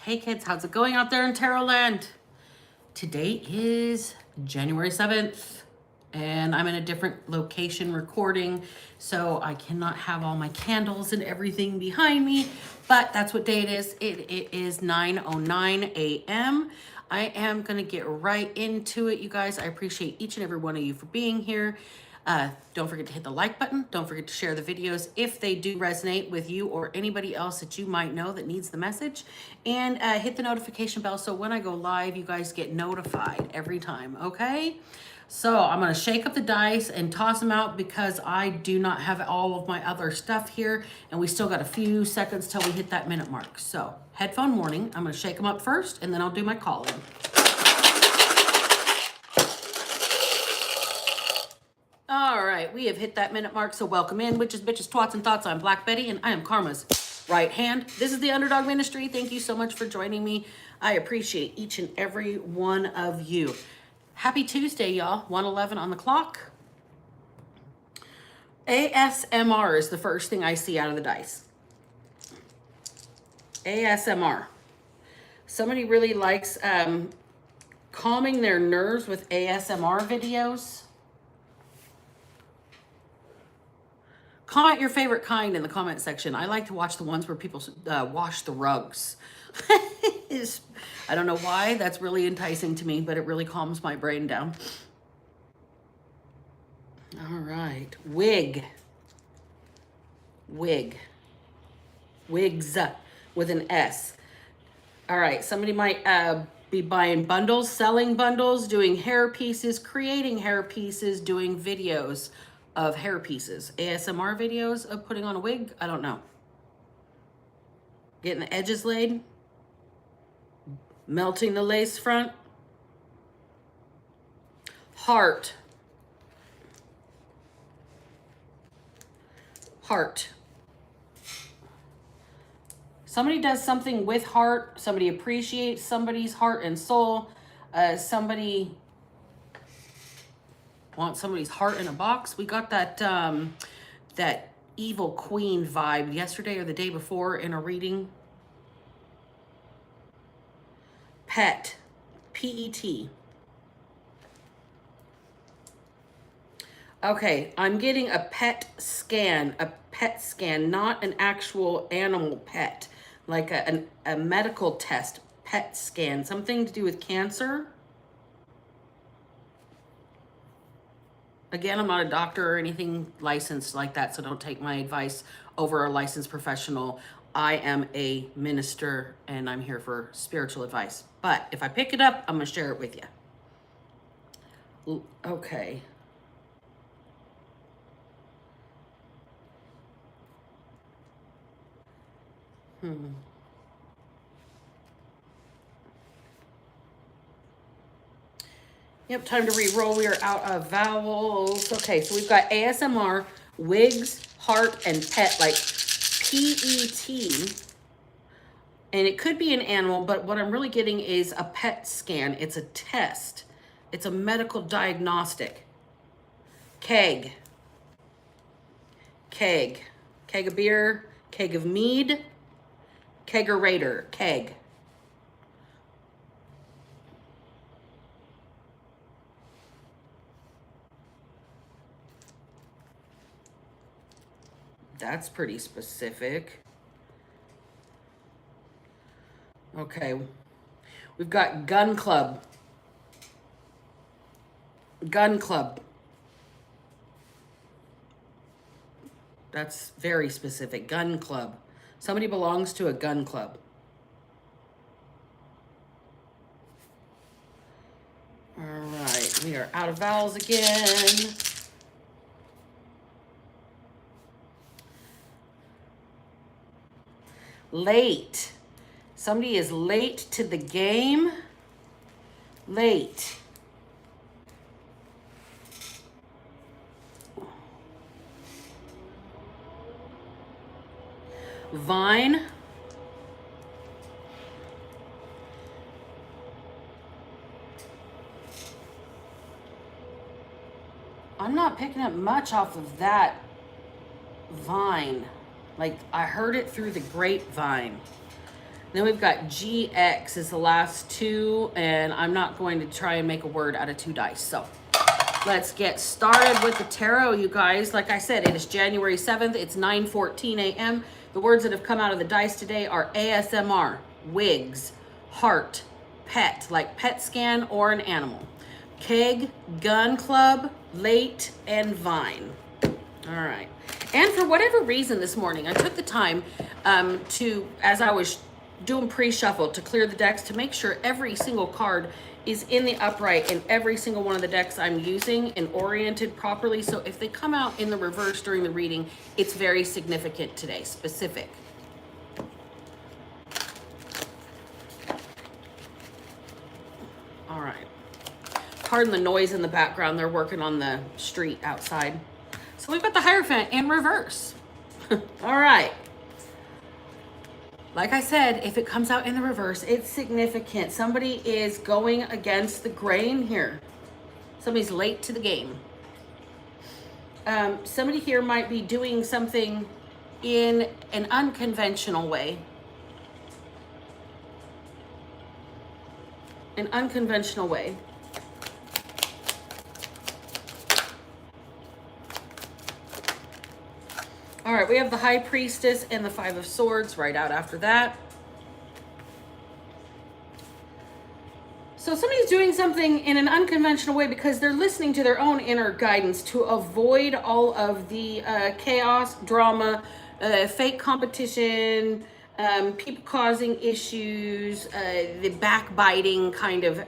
Hey kids, how's it going out there in Tarot Land? Today is January 7th and I'm in a different location recording, so I cannot have all my candles and everything behind me, but that's what day it is. It is 9:09 a.m. I am gonna get right into it, you guys. I appreciate each and every one of you for being here. Don't forget to hit the like button. Don't forget to share the videos if they do resonate with you or anybody else that you might know that needs the message. And hit the notification bell so when I go live, you guys get notified every time, okay? So I'm gonna shake up the dice and toss them out because I do not have all of my other stuff here and we still got a few seconds till we hit that minute mark. So headphone warning, I'm gonna shake them up first and then I'll do my call-in. All right, we have hit that minute mark, so welcome in, witches, bitches, twats, and thoughts. I'm Black Betty, and I am Karma's right hand. This is the Underdog Ministry. Thank you so much for joining me. I appreciate each and every one of you. Happy Tuesday, y'all. 1:11 on the clock. ASMR is the first thing I see out of the dice. ASMR. Somebody really likes calming their nerves with ASMR videos. Comment your favorite kind in the comment section. I like to watch the ones where people wash the rugs. I don't know why, that's really enticing to me, but it really calms my brain down. All right, wig. Wig. Wigs with an S. All right, somebody might be buying bundles, selling bundles, doing hair pieces, creating hair pieces, doing videos of hair pieces. ASMR videos of putting on a wig, I don't know. Getting the edges laid. Melting the lace front. Heart. Heart. Somebody does something with heart. Somebody appreciates somebody's heart and soul. Somebody want somebody's heart in a box. We got that that evil queen vibe yesterday or the day before in a reading. Pet. P-E-T. Okay, I'm getting a pet scan, not an actual animal pet, like a medical test, pet scan, something to do with cancer. Again, I'm not a doctor or anything licensed like that, so don't take my advice over a licensed professional. I am a minister and I'm here for spiritual advice. But if I pick it up, I'm gonna share it with you. Okay. Yep, time to re-roll. We are out of vowels. Okay, so we've got ASMR, wigs, heart, and pet, like P-E-T. And it could be an animal, but what I'm really getting is a pet scan. It's a test. It's a medical diagnostic. Keg. Keg. Keg of beer. Keg of mead. Kegerator. Keg. That's pretty specific. Okay. We've got gun club. Gun club. That's very specific. Gun club. Somebody belongs to a gun club. All right. We are out of vowels again. Late. Somebody is late to the game. Late. Vine. I'm not picking up much off of that vine. Like, I heard it through the grapevine. Then we've got GX is the last two, and I'm not going to try and make a word out of 2 dice. So let's get started with the tarot, you guys. Like I said, it is January 7th. It's 9:14 a.m. The words that have come out of the dice today are ASMR, wigs, heart, pet, like pet scan or an animal, keg, gun club, late, and vine. All right. And for whatever reason this morning, I took the time as I was doing pre-shuffle, to clear the decks to make sure every single card is in the upright in every single one of the decks I'm using and oriented properly. So if they come out in the reverse during the reading, it's very significant today, specific. All right. Pardon the noise in the background. They're working on the street outside. So we've got the Hierophant in reverse. All right. Like I said, if it comes out in the reverse, it's significant. Somebody is going against the grain here. Somebody's late to the game. Somebody here might be doing something in an unconventional way. An unconventional way. All right, we have the High Priestess and the Five of Swords right out after that. So somebody's doing something in an unconventional way because they're listening to their own inner guidance to avoid all of the chaos, drama, fake competition, people causing issues, the backbiting kind of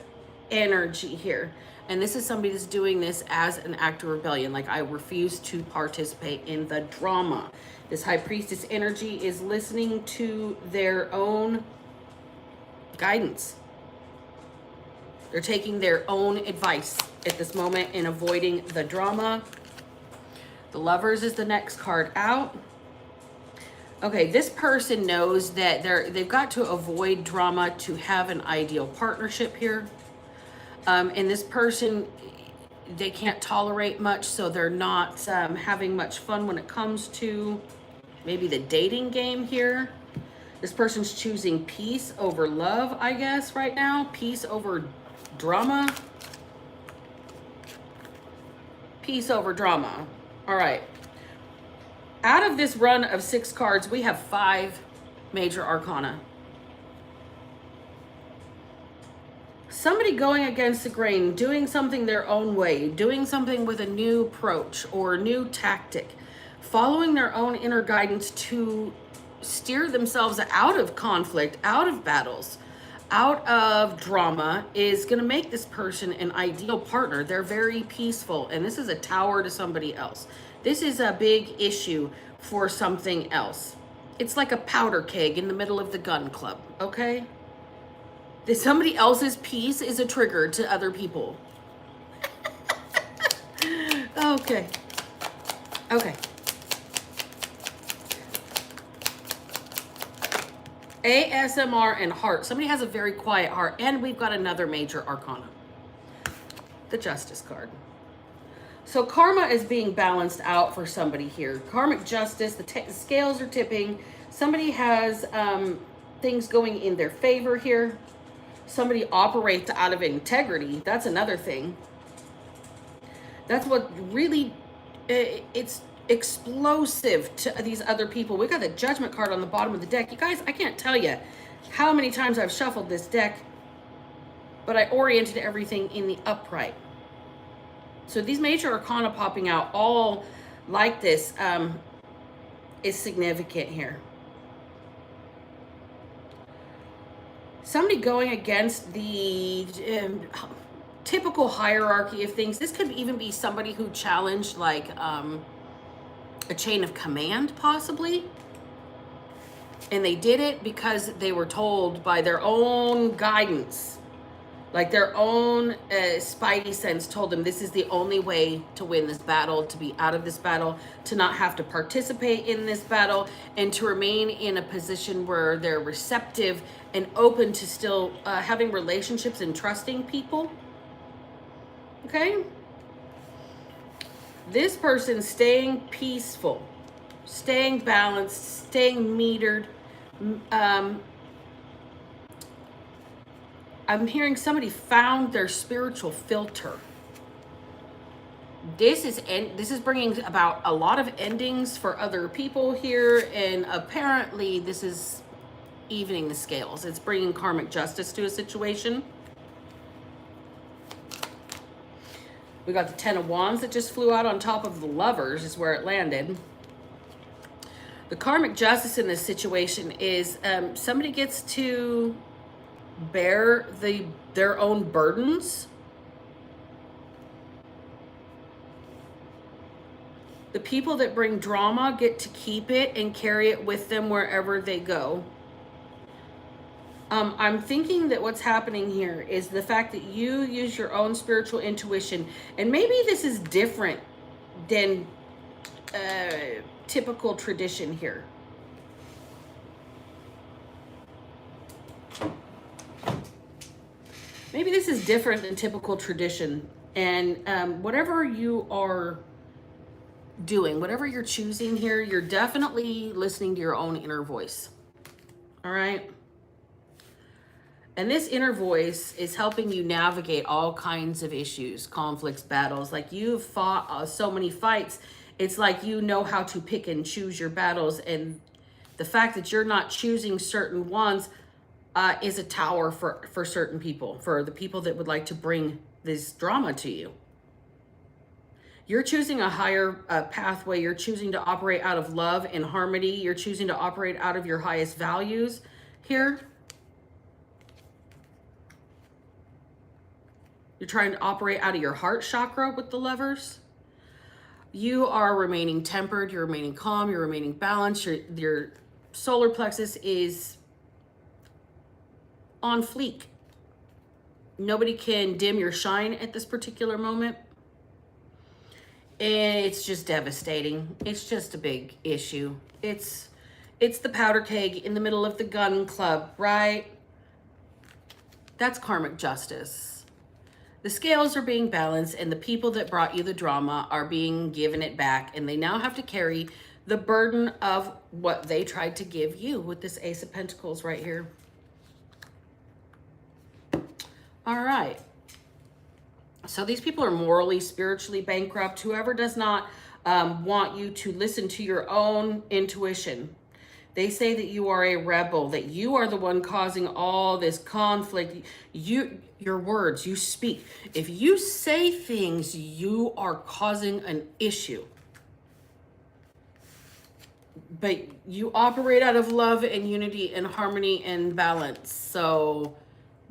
energy here. And this is somebody that's doing this as an act of rebellion. Like, I refuse to participate in the drama. This High Priestess energy is listening to their own guidance. They're taking their own advice at this moment and avoiding the drama. The Lovers is the next card out. Okay, this person knows that they've got to avoid drama to have an ideal partnership here. And this person, they can't tolerate much, so they're not having much fun when it comes to maybe the dating game here. This person's choosing peace over love, I guess, right now. Peace over drama. Peace over drama. All right. Out of this run of 6 cards, we have 5 major arcana. Somebody going against the grain, doing something their own way, doing something with a new approach or a new tactic, following their own inner guidance to steer themselves out of conflict, out of battles, out of drama, is going to make this person an ideal partner. They're very peaceful, and this is a tower to somebody else. This is a big issue for something else. It's like a powder keg in the middle of the gun club, okay? That somebody else's peace is a trigger to other people. Okay. Okay. ASMR and heart. Somebody has a very quiet heart. And we've got another major arcana. The Justice card. So karma is being balanced out for somebody here. Karmic justice, the scales are tipping. Somebody has things going in their favor here. Somebody operates out of integrity. That's another thing. That's what really, it's explosive to these other people. We got the Judgment card on the bottom of the deck. You guys, I can't tell you how many times I've shuffled this deck, but I oriented everything in the upright. So these major arcana popping out all like this is significant here. Somebody going against the typical hierarchy of things. This could even be somebody who challenged like a chain of command possibly. And they did it because they were told by their own guidance, like their own spidey sense told them this is the only way to win this battle, to be out of this battle, to not have to participate in this battle, and to remain in a position where they're receptive and open to still having relationships and trusting people. Okay? This person staying peaceful, staying balanced, staying metered, I'm hearing somebody found their spiritual filter. This is bringing about a lot of endings for other people here, and apparently this is evening the scales. It's bringing karmic justice to a situation. We got the Ten of Wands that just flew out on top of the Lovers is where it landed. The karmic justice in this situation is somebody gets to bear their own burdens. The people that bring drama get to keep it and carry it with them wherever they go. I'm thinking that what's happening here is the fact that you use your own spiritual intuition, and maybe this is different than typical tradition here. Maybe this is different than typical tradition, and whatever you are doing, whatever you're choosing here, you're definitely listening to your own inner voice. All right? And this inner voice is helping you navigate all kinds of issues, conflicts, battles. Like you've fought so many fights. It's like you know how to pick and choose your battles. And the fact that you're not choosing certain ones is a tower for certain people, for the people that would like to bring this drama to you. You're choosing a higher pathway. You're choosing to operate out of love and harmony. You're choosing to operate out of your highest values here. You're trying to operate out of your heart chakra with the Lovers. You are remaining tempered. You're remaining calm. You're remaining balanced. Your solar plexus is on fleek. Nobody can dim your shine at this particular moment. And it's just devastating. It's just a big issue. It's the powder keg in the middle of the gun club, right? That's karmic justice. The scales are being balanced, and the people that brought you the drama are being given it back, and they now have to carry the burden of what they tried to give you with this Ace of Pentacles right here. All right. So these people are morally, spiritually bankrupt. Whoever does not want you to listen to your own intuition. They say that you are a rebel, that you are the one causing all this conflict. Your words, you speak. If you say things, you are causing an issue. But you operate out of love and unity and harmony and balance. So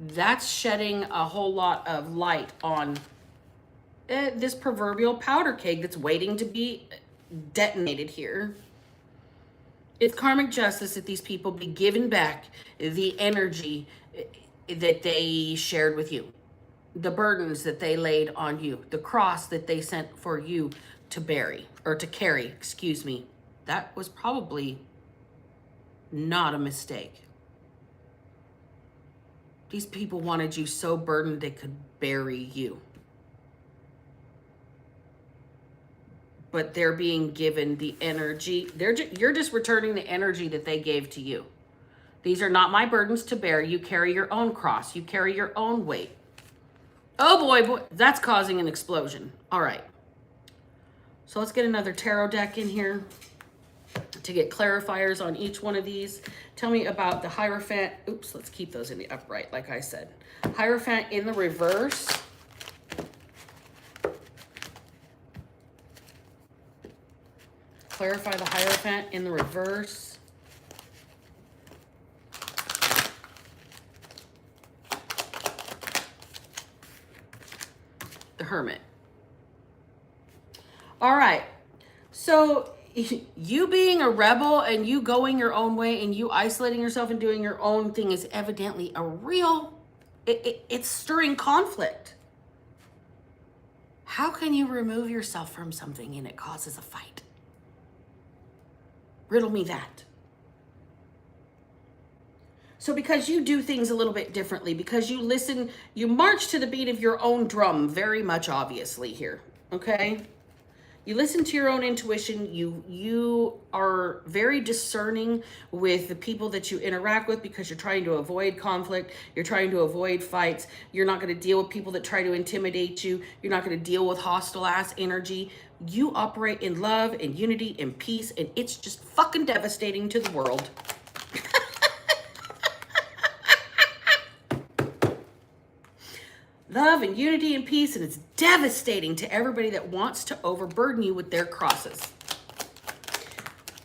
that's shedding a whole lot of light on this proverbial powder keg that's waiting to be detonated here. It's karmic justice that these people be given back the energy that they shared with you, the burdens that they laid on you, the cross that they sent for you to carry, excuse me. That was probably not a mistake. These people wanted you so burdened they could bury you. But they're being given the energy. You're just returning the energy that they gave to you. These are not my burdens to bear. You carry your own cross. You carry your own weight. Oh boy, that's causing an explosion. All right. So let's get another tarot deck in here to get clarifiers on each one of these. Tell me about the Hierophant. Oops, let's keep those in the upright, like I said. Hierophant in the reverse. Clarify the Hierophant in the reverse. The Hermit. All right. So you being a rebel and you going your own way and you isolating yourself and doing your own thing is evidently a real, it's stirring conflict. How can you remove yourself from something and it causes a fight? Riddle me that. So because you do things a little bit differently, because you listen, you march to the beat of your own drum, very much obviously here, okay? You listen to your own intuition. You are very discerning with the people that you interact with because you're trying to avoid conflict. You're trying to avoid fights. You're not going to deal with people that try to intimidate you. You're not going to deal with hostile ass energy. You operate in love and unity and peace, and it's just fucking devastating to the world. Love and unity and peace, and it's devastating to everybody that wants to overburden you with their crosses.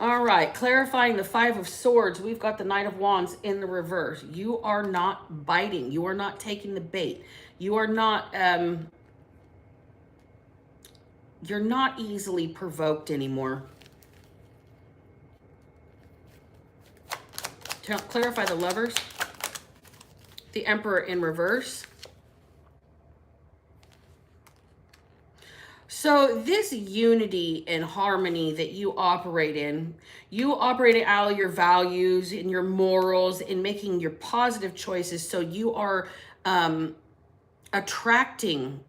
All right, clarifying the Five of Swords, we've got the Knight of Wands in the reverse. You are not biting. You are not taking the bait. You are not, you're not easily provoked anymore. Clarify the Lovers, the Emperor in reverse. So this unity and harmony that you operate in all your values and your morals in making your positive choices. So you are attracting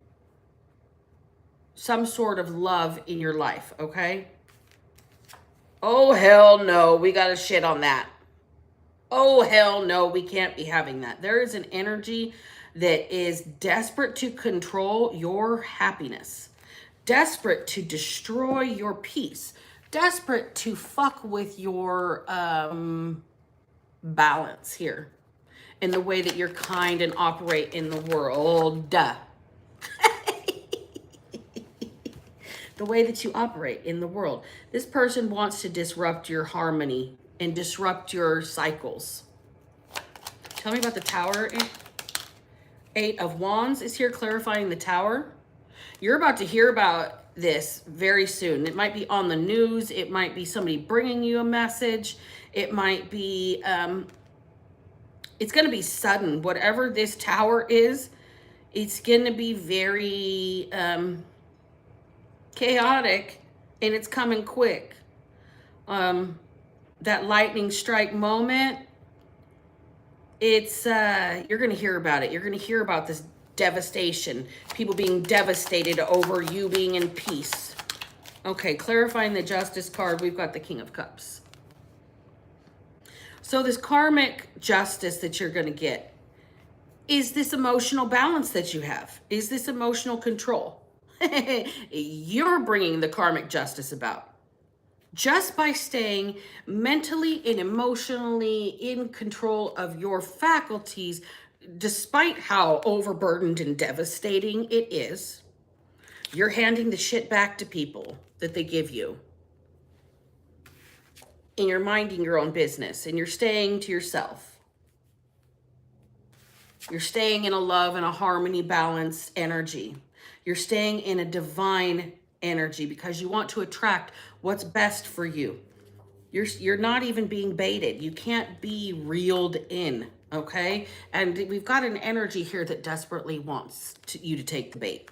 some sort of love in your life, okay? Oh, hell no, we got to shit on that. Oh, hell no, we can't be having that. There is an energy that is desperate to control your happiness. Desperate to destroy your peace, desperate to fuck with your balance here in the way that you're kind and operate in the world. The way that you operate in the world. This person wants to disrupt your harmony and disrupt your cycles. Tell me about the Tower. Eight of Wands is here clarifying the Tower. You're about to hear about this very soon. It might be on the news. It might be somebody bringing you a message. It might be, it's going to be sudden. Whatever this Tower is, it's going to be very chaotic, and it's coming quick. That lightning strike moment, it's, you're going to hear about it. You're going to hear about this devastation, people being devastated over you being in peace. Okay, clarifying the Justice card, we've got the King of Cups. So this karmic justice that you're going to get is this emotional balance that you have, is this emotional control. You're bringing the karmic justice about just by staying mentally and emotionally in control of your faculties. Despite how overburdened and devastating it is, you're handing the shit back to people that they give you. And you're minding your own business, and you're staying to yourself. You're staying in a love and a harmony, balanced energy. You're staying in a divine energy because you want to attract what's best for you. You're not even being baited. You can't be reeled in. Okay, and we've got an energy here that desperately wants you to take the bait.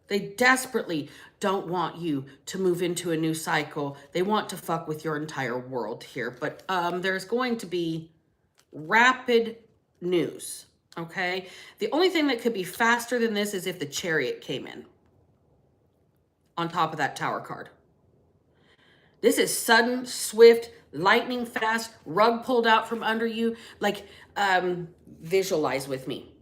They desperately don't want you to move into a new cycle. They want to fuck with your entire world here. But there's going to be rapid news, okay? The only thing that could be faster than this is if the Chariot came in on top of that Tower card. This is sudden, swift, lightning fast, rug pulled out from under you. Like, visualize with me.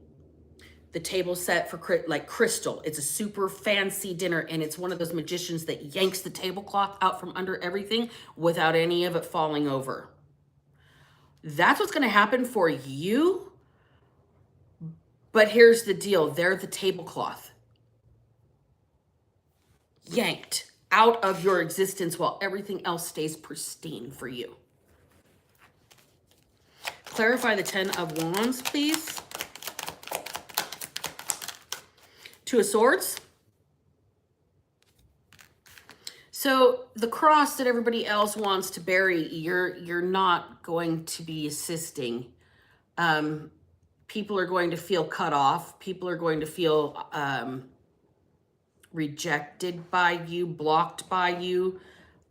The table set for like crystal. It's a super fancy dinner, and it's one of those magicians that yanks the tablecloth out from under everything without any of it falling over. That's what's going to happen for you. But here's the deal. They're the tablecloth. Yanked out of your existence while everything else stays pristine for you. Clarify the Ten of Wands, please. Two of Swords. So the cross that everybody else wants to bury, you're not going to be assisting. People are going to feel cut off. People are going to feel rejected by you, blocked by you,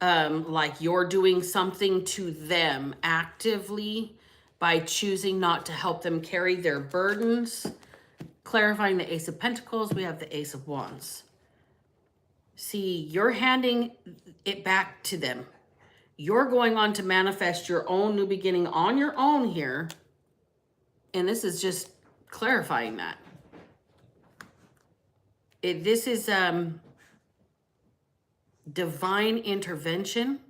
like you're doing something to them actively by choosing not to help them carry their burdens. Clarifying the Ace of Pentacles, we have the Ace of Wands. See, you're handing it back to them. You're going on to manifest your own new beginning on your own here. And this is just clarifying that. This is divine intervention,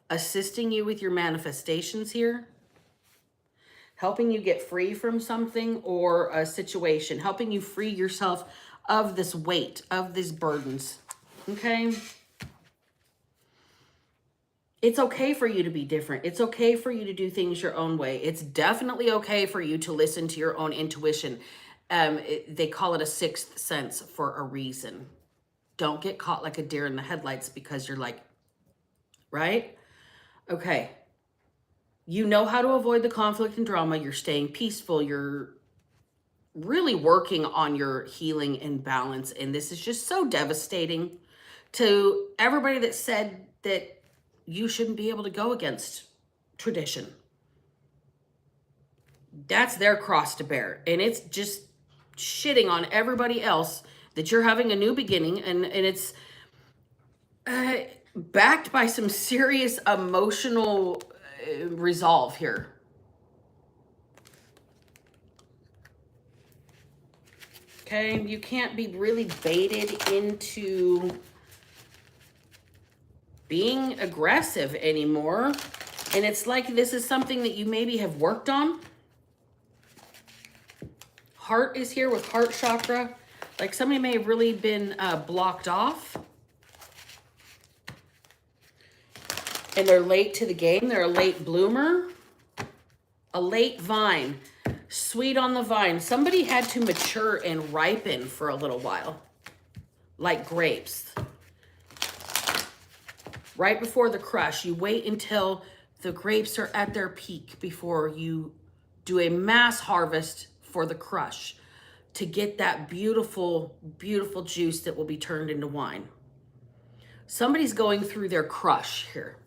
assisting you with your manifestations here, helping you get free from something or a situation, helping you free yourself of this weight, of these burdens, okay? It's okay for you to be different. It's okay for you to do things your own way. It's definitely okay for you to listen to your own intuition. They call it a sixth sense for a reason. Don't get caught like a deer in the headlights because you're like, right? Okay. You know how to avoid the conflict and drama. You're staying peaceful. You're really working on your healing and balance. And this is just so devastating to everybody that said that you shouldn't be able to go against tradition. That's their cross to bear. And it's just shitting on everybody else that you're having a new beginning. And it's backed by some serious emotional resolve here. Okay, you can't be really baited into being aggressive anymore. And it's like this is something that you maybe have worked on. Heart is here with heart chakra. Like somebody may have really been blocked off. And they're late to the game. They're a late bloomer. A late vine. Sweet on the vine. Somebody had to mature and ripen for a little while. Like grapes. Right before the crush. You wait until the grapes are at their peak before you do a mass harvest for the crush to get that beautiful, beautiful juice that will be turned into wine. Somebody's going through their crush here.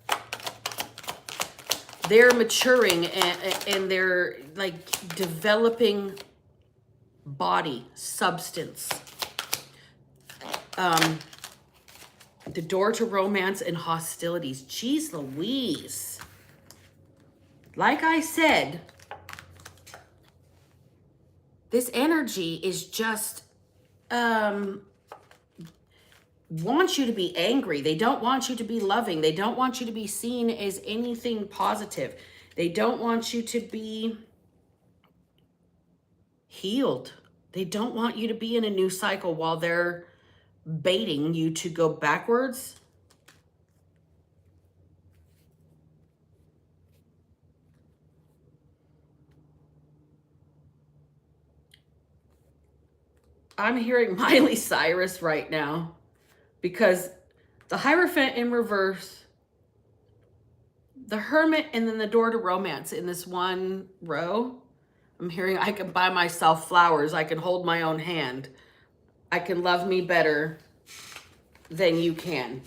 They're maturing and they're like developing body, substance. The door to romance and hostilities. Jeez Louise. Like I said, this energy is just want you to be angry. They don't want you to be loving. They don't want you to be seen as anything positive. They don't want you to be healed. They don't want you to be in a new cycle while they're baiting you to go backwards. I'm hearing Miley Cyrus right now. Because the Hierophant in reverse, the Hermit, and then the door to romance in this one row. I'm hearing I can buy myself flowers. I can hold my own hand. I can love me better than you can.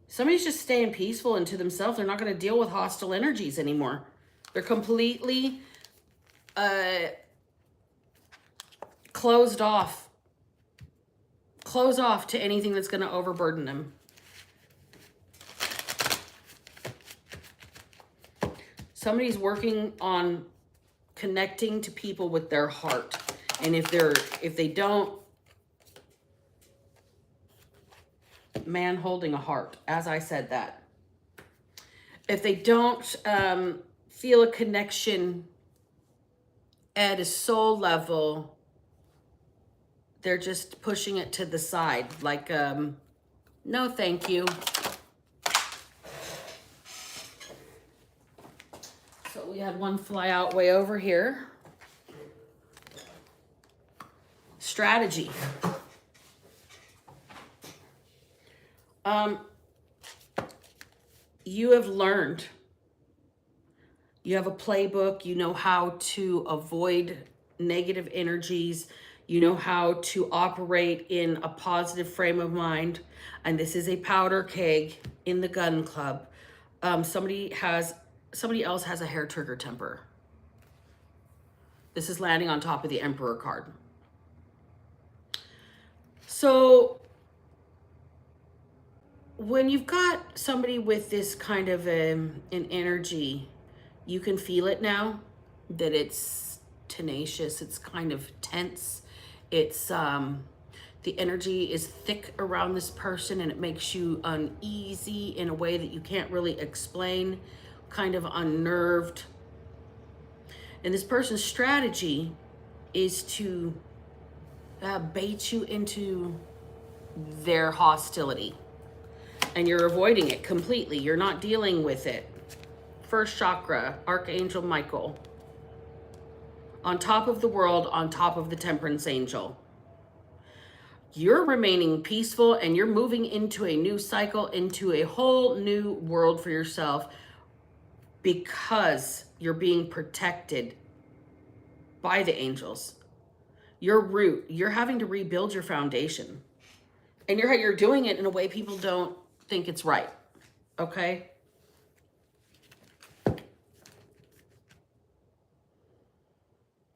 Somebody's just staying peaceful and to themselves. They're not going to deal with hostile energies anymore. They're completely closed off. Close off to anything that's going to overburden them. Somebody's working on connecting to people with their heart. And if they don't, man holding a heart, as I said that. If they don't feel a connection at a soul level, they're just pushing it to the side. Like, no, thank you. So we had one fly out way over here. Strategy. You have learned. You have a playbook. You know how to avoid negative energies. You know how to operate in a positive frame of mind. And this is a powder keg in the gun club. Somebody else has a hair trigger temper. This is landing on top of the Emperor card. So when you've got somebody with this kind of an energy, you can feel it now, that it's tenacious, it's kind of tense. It's the energy is thick around this person, and it makes you uneasy in a way that you can't really explain, kind of unnerved. And this person's strategy is to bait you into their hostility, and you're avoiding it completely. You're not dealing with it. First chakra, Archangel Michael. On top of the world, on top of the Temperance Angel. You're remaining peaceful, and you're moving into a new cycle, into a whole new world for yourself, because you're being protected by the angels. Your root, you're having to rebuild your foundation. And you're doing it in a way people don't think it's right. Okay?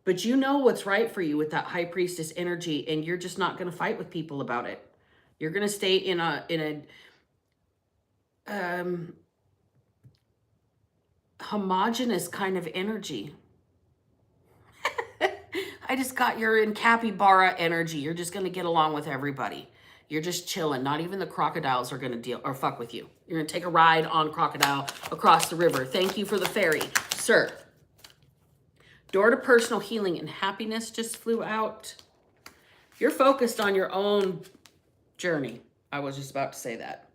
But you know what's right for you with that High Priestess energy, and you're just not going to fight with people about it. You're going to stay in a homogenous kind of energy. I just got, you're in capybara energy. You're just going to get along with everybody. You're just chilling. Not even the crocodiles are going to deal or fuck with you. You're going to take a ride on crocodile across the river. Thank you for the ferry, sir. Door to personal healing and happiness just flew out. You're focused on your own journey. I was just about to say that.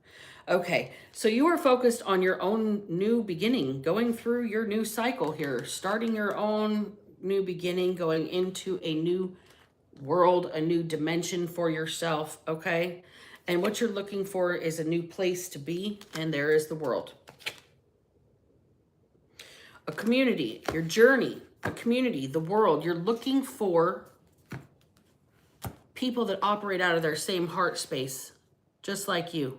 Okay, so you are focused on your own new beginning, going through your new cycle here, starting your own new beginning, going into a new world, a new dimension for yourself, okay? And what you're looking for is a new place to be, and there is the world. A community, your journey, a community, the world. You're looking for people that operate out of their same heart space, just like you.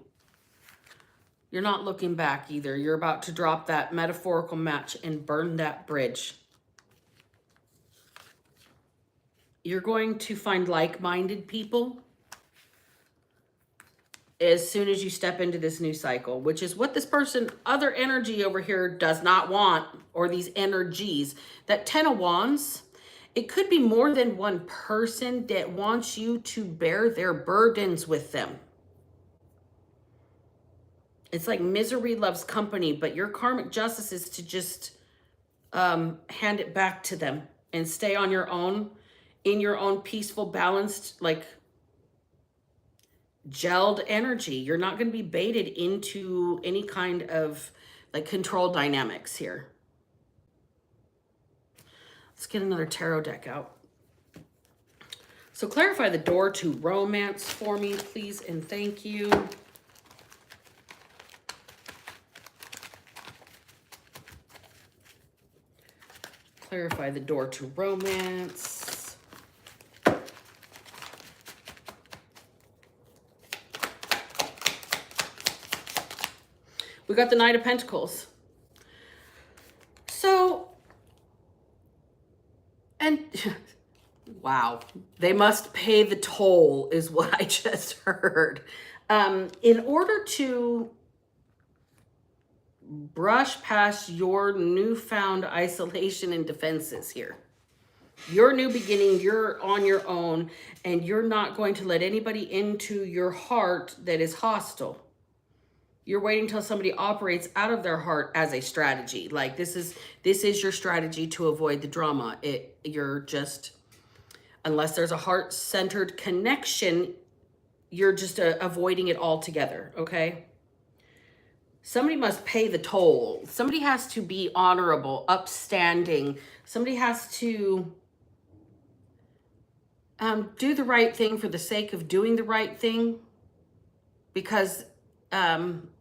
You're not looking back either. You're about to drop that metaphorical match and burn that bridge. You're going to find like-minded people as soon as you step into this new cycle, which is what this person, other energy over here, does not want, or these energies. That 10 of Wands, it could be more than one person that wants you to bear their burdens with them. It's like misery loves company, but your karmic justice is to just hand it back to them and stay on your own, in your own peaceful, balanced, like gelled energy. You're not going to be baited into any kind of like control dynamics here. Let's get another tarot deck out. So clarify the door to romance for me, please, and thank you. Clarify the door to romance. We got the Knight of Pentacles. So, and wow, they must pay the toll is what I just heard. In order to brush past your newfound isolation and defenses here, your new beginning, you're on your own, and you're not going to let anybody into your heart that is hostile. You're waiting till somebody operates out of their heart as a strategy. Like this is your strategy to avoid the drama. You're just, unless there's a heart-centered connection, you're just avoiding it altogether, okay? Somebody must pay the toll. Somebody has to be honorable, upstanding. Somebody has to do the right thing for the sake of doing the right thing, because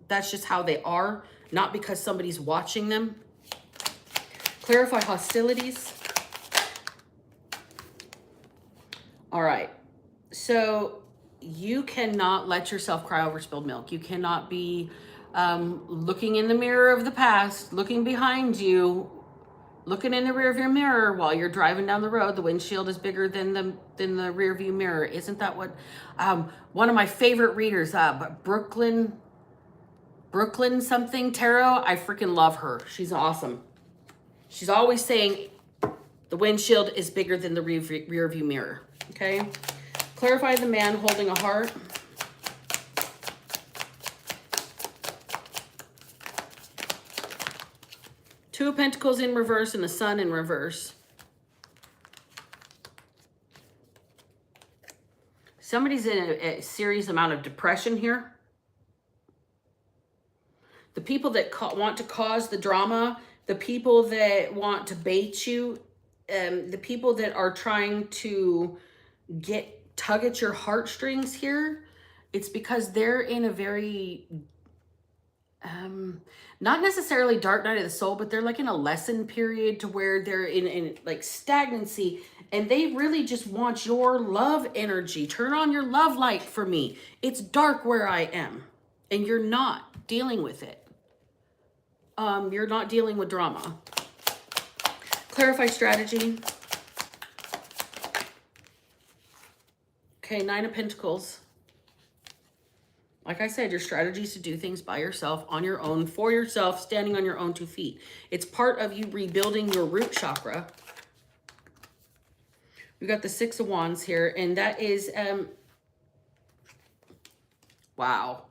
that's just how they are, not because somebody's watching them. Clarify hostilities. All right. So you cannot let yourself cry over spilled milk. You cannot be looking in the mirror of the past, looking behind you, Looking in the rearview mirror while you're driving down the road, the windshield is bigger than the rearview mirror. Isn't that what one of my favorite readers, Brooklyn something tarot? I freaking love her. She's awesome. She's always saying the windshield is bigger than the rearview mirror. Okay. Clarify the man holding a heart. Two of Pentacles in reverse and the Sun in reverse. Somebody's in a serious amount of depression here. The people that want to cause the drama, the people that want to bait you, the people that are trying to tug at your heartstrings here, it's because they're in a very not necessarily dark night of the soul, but they're like in a lesson period to where they're in like stagnancy, and they really just want your love energy. Turn on your love light for me. It's dark where I am, and you're not dealing with it. You're not dealing with drama. Clarify strategy. Okay, Nine of Pentacles. Like I said, your strategy is to do things by yourself, on your own, for yourself, standing on your own 2 feet. It's part of you rebuilding your root chakra. We've got the Six of Wands here, and that is, wow.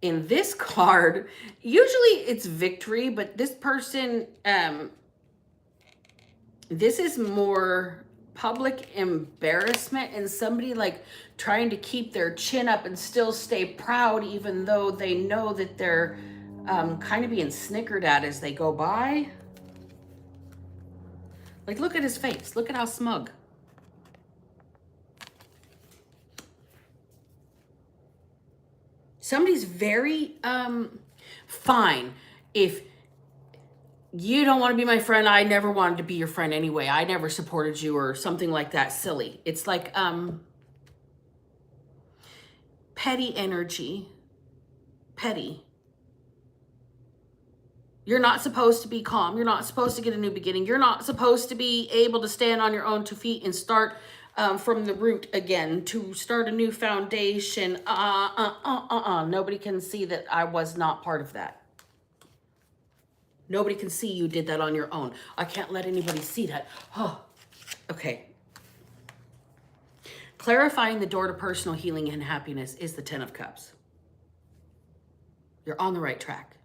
In this card, usually it's victory, but this person, this is more public embarrassment and somebody like trying to keep their chin up and still stay proud, even though they know that they're kind of being snickered at as they go by. Like, look at his face. Look at how smug. Somebody's very fine if you don't want to be my friend. I never wanted to be your friend anyway. I never supported you, or something like that silly. It's like petty energy. Petty. You're not supposed to be calm. You're not supposed to get a new beginning. You're not supposed to be able to stand on your own 2 feet and start from the root again, to start a new foundation. Nobody can see that I was not part of that. Nobody can see you did that on your own. I can't let anybody see that. Oh, okay. Clarifying the door to personal healing and happiness is the Ten of Cups. You're on the right track.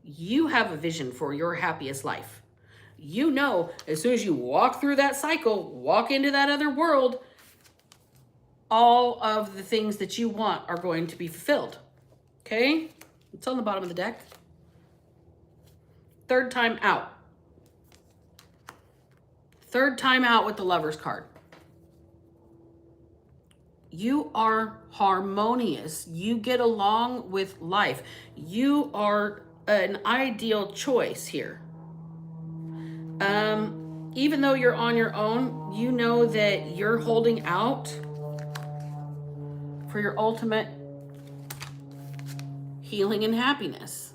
You have a vision for your happiest life. You know, as soon as you walk through that cycle, walk into that other world, all of the things that you want are going to be fulfilled. Okay? It's on the bottom of the deck. Third time out. Third time out with the Lover's card. You are harmonious. You get along with life. You are an ideal choice here. Even though you're on your own, you know that you're holding out for your ultimate healing and happiness.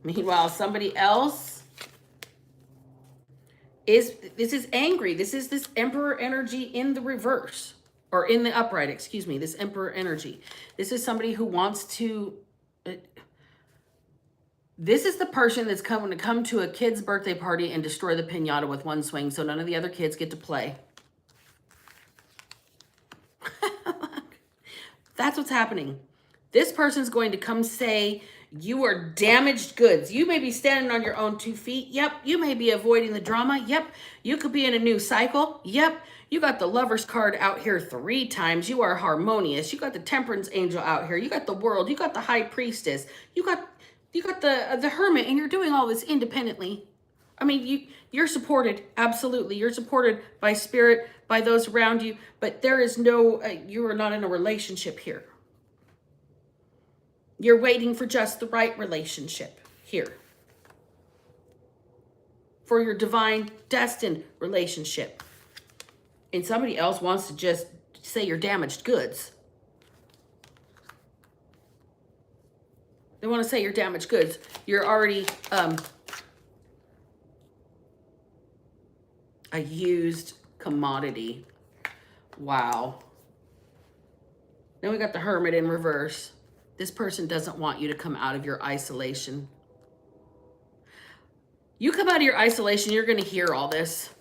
Meanwhile, somebody else this is angry. This is this Emperor energy in the reverse, or in the upright, excuse me, this Emperor energy. This is somebody who wants to, this is the person that's coming to come to a kid's birthday party and destroy the piñata with one swing so none of the other kids get to play. That's what's happening. This person's going to come say, you are damaged goods. You may be standing on your own 2 feet. Yep. You may be avoiding the drama. Yep. You could be in a new cycle. Yep. You got the Lover's card out here 3 times. You are harmonious. You got the Temperance angel out here. You got the World. You got the High Priestess. You got the Hermit, and you're doing all this independently. I mean, you're supported. Absolutely. You're supported by spirit, by those around you, but there is no, you are not in a relationship here. You're waiting for just the right relationship here. For your divine destined relationship. And somebody else wants to just say you're damaged goods. They want to say you're damaged goods. You're already a used commodity. Wow. Then we got the Hermit in reverse. This person doesn't want you to come out of your isolation. You come out of your isolation, you're going to hear all this.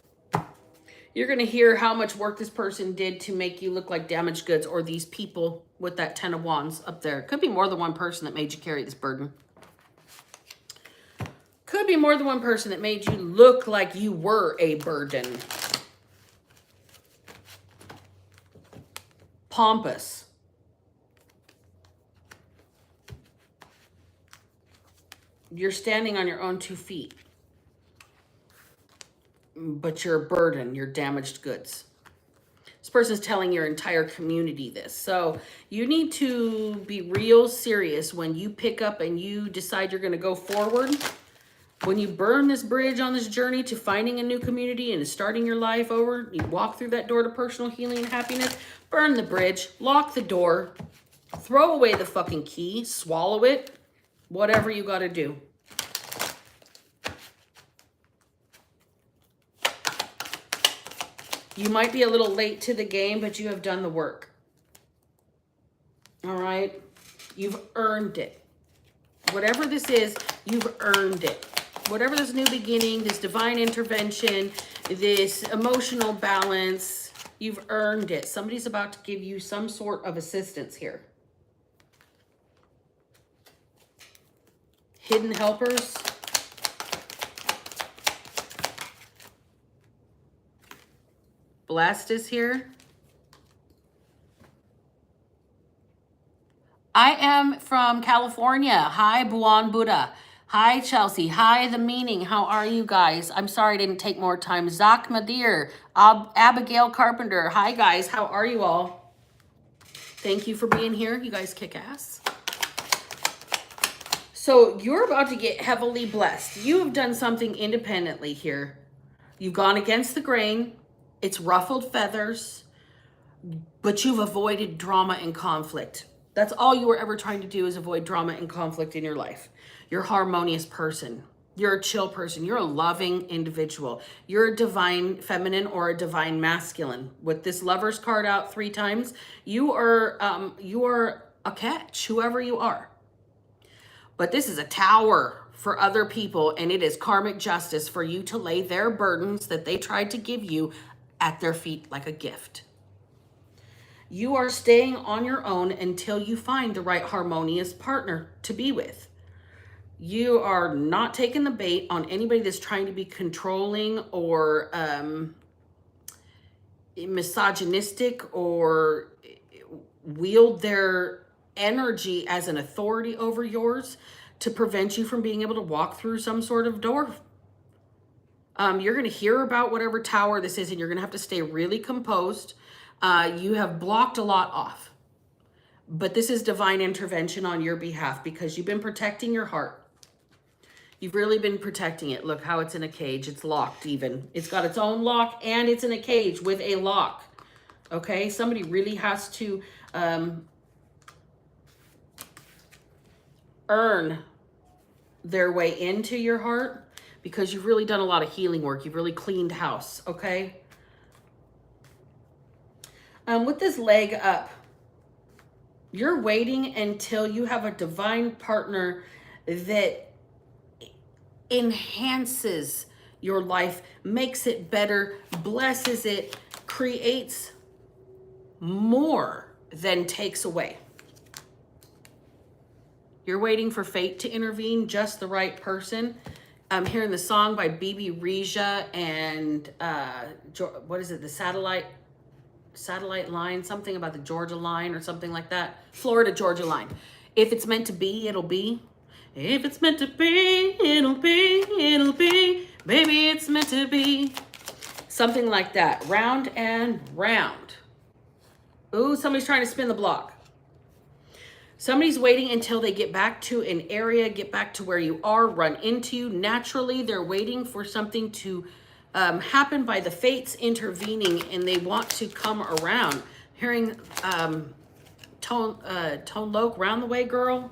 You're going to hear how much work this person did to make you look like damaged goods, or these people with that 10 of Wands up there. Could be more than one person that made you carry this burden. Could be more than one person that made you look like you were a burden. Pompous. You're standing on your own 2 feet. But you're a burden. You're damaged goods. This person's telling your entire community this. So you need to be real serious when you pick up and you decide you're going to go forward. When you burn this bridge on this journey to finding a new community and starting your life over, you walk through that door to personal healing and happiness, burn the bridge, lock the door, throw away the fucking key, swallow it, whatever you got to do. You might be a little late to the game, but you have done the work. All right? You've earned it. Whatever this is, you've earned it. Whatever this new beginning, this divine intervention, this emotional balance, you've earned it. Somebody's about to give you some sort of assistance here. Hidden helpers. Blessed is here. I am from California. Hi, Buon Buddha. Hi, Chelsea. Hi, The Meaning. How are you guys? I'm sorry I didn't take more time. Zach Madir. Abigail Carpenter. Hi, guys. How are you all? Thank you for being here. You guys kick ass. So you're about to get heavily blessed. You have done something independently here. You've gone against the grain. It's ruffled feathers, but you've avoided drama and conflict. That's all you were ever trying to do, is avoid drama and conflict in your life. You're a harmonious person. You're a chill person. You're a loving individual. You're a divine feminine or a divine masculine. With this Lover's card out 3 times, you are a catch, whoever you are. But this is a tower for other people, and it is karmic justice for you to lay their burdens that they tried to give you at their feet like a gift. You are staying on your own until you find the right harmonious partner to be with. You are not taking the bait on anybody that's trying to be controlling or misogynistic or wield their energy as an authority over yours to prevent you from being able to walk through some sort of door. You're going to hear about whatever tower this is, and you're going to have to stay really composed. You have blocked a lot off. But this is divine intervention on your behalf because you've been protecting your heart. You've really been protecting it. Look how it's in a cage. It's locked even. It's got its own lock, and it's in a cage with a lock. Okay? Somebody really has to earn their way into your heart, because you've really done a lot of healing work. You've really cleaned house, okay? With this leg up, you're waiting until you have a divine partner that enhances your life, makes it better, blesses it, creates more than takes away. You're waiting for fate to intervene, just the right person. I'm hearing the song by Bibi Rija and what is it? The satellite line, something about the Georgia line or something like that. Florida Georgia line. If it's meant to be, it'll be. If it's meant to be, it'll be, it'll be. Baby, it's meant to be. Something like that. Round and round. Ooh, somebody's trying to spin the block. Somebody's waiting until they get back to an area, get back to where you are, run into you. Naturally, they're waiting for something to happen by the fates intervening, and they want to come around. Hearing Tone Loc, round the way, girl.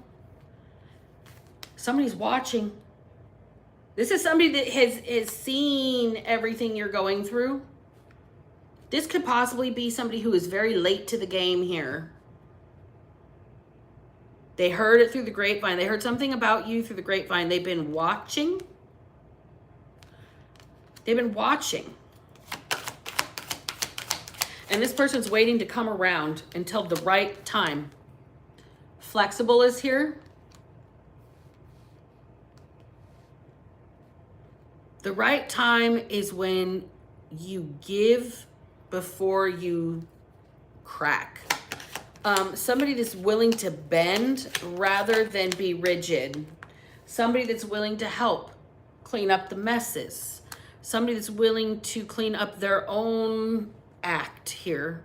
Somebody's watching. This is somebody that has seen everything you're going through. This could possibly be somebody who is very late to the game here. They heard it through the grapevine. They heard something about you through the grapevine. They've been watching. They've been watching. And this person's waiting to come around until the right time. Flexible is here. The right time is when you give before you crack. Somebody that's willing to bend rather than be rigid. Somebody that's willing to help clean up the messes. Somebody that's willing to clean up their own act here.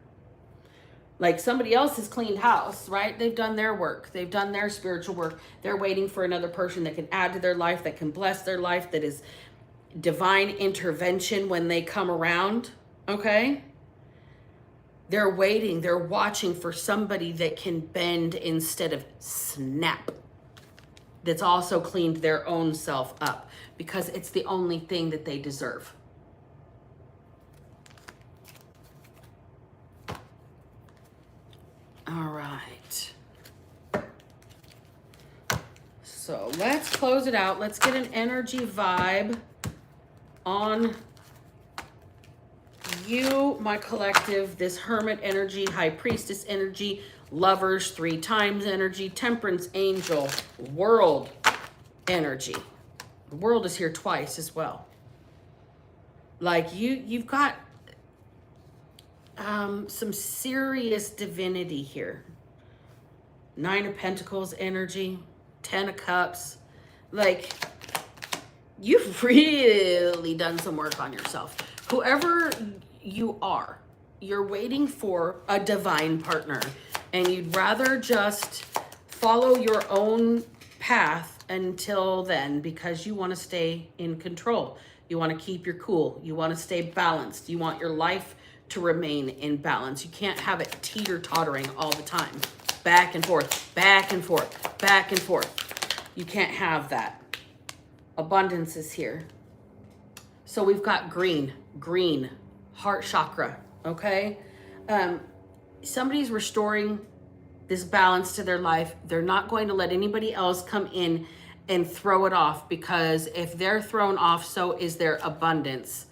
Like somebody else has cleaned house, right? They've done their work. They've done their spiritual work. They're waiting for another person that can add to their life, that can bless their life, that is divine intervention when they come around, okay? They're waiting, they're watching for somebody that can bend instead of snap. That's also cleaned their own self up because it's the only thing that they deserve. All right. So let's close it out. Let's get an energy vibe on you, my collective, this Hermit energy, High Priestess energy, Lovers 3 times energy, Temperance angel, World energy. The World is here twice as well. Like you've got some serious divinity here. 9 of Pentacles energy, 10 of Cups. Like, you've really done some work on yourself. Whoever you are, you're waiting for a divine partner, and you'd rather just follow your own path until then because you want to stay in control. You want to keep your cool. You want to stay balanced. You want your life to remain in balance. You can't have it teeter-tottering all the time. Back and forth, back and forth, back and forth. You can't have that. Abundance is here. So we've got green, heart chakra, okay? Somebody's restoring this balance to their life. They're not going to let anybody else come in and throw it off, because if they're thrown off, so is their abundance.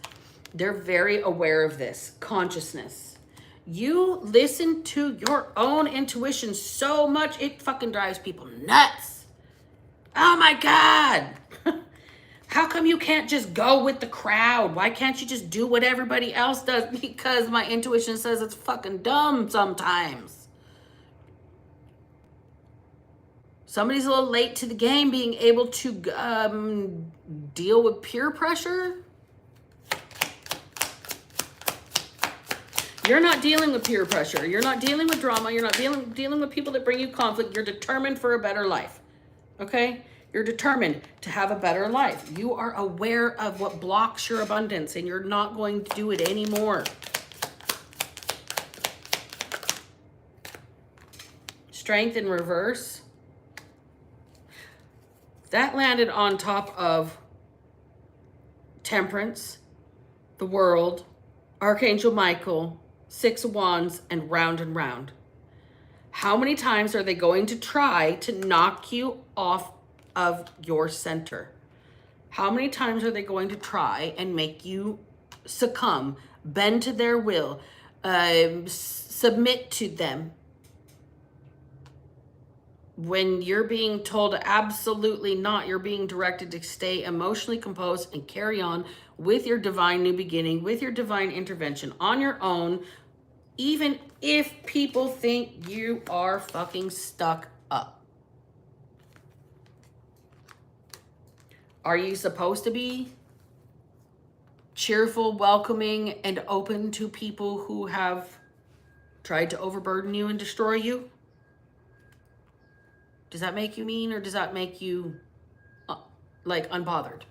They're very aware of this consciousness. You listen to your own intuition so much, it fucking drives people nuts. Oh my God. How come you can't just go with the crowd? Why can't you just do what everybody else does? Because my intuition says it's fucking dumb sometimes. Somebody's a little late to the game being able to deal with peer pressure. You're not dealing with peer pressure. You're not dealing with drama. You're not dealing with people that bring you conflict. You're determined for a better life. Okay? You're determined to have a better life. You are aware of what blocks your abundance, and you're not going to do it anymore. Strength in reverse. That landed on top of Temperance, the World, Archangel Michael, 6 of Wands, and round. How many times are they going to try to knock you off of your center? How many times are they going to try and make you succumb, bend to their will, submit to them, when you're being told absolutely not? You're being directed to stay emotionally composed and carry on with your divine new beginning, with your divine intervention on your own, even if people think you are fucking stuck up. Are you supposed to be cheerful, welcoming, and open to people who have tried to overburden you and destroy you? Does that make you mean, or does that make you like unbothered?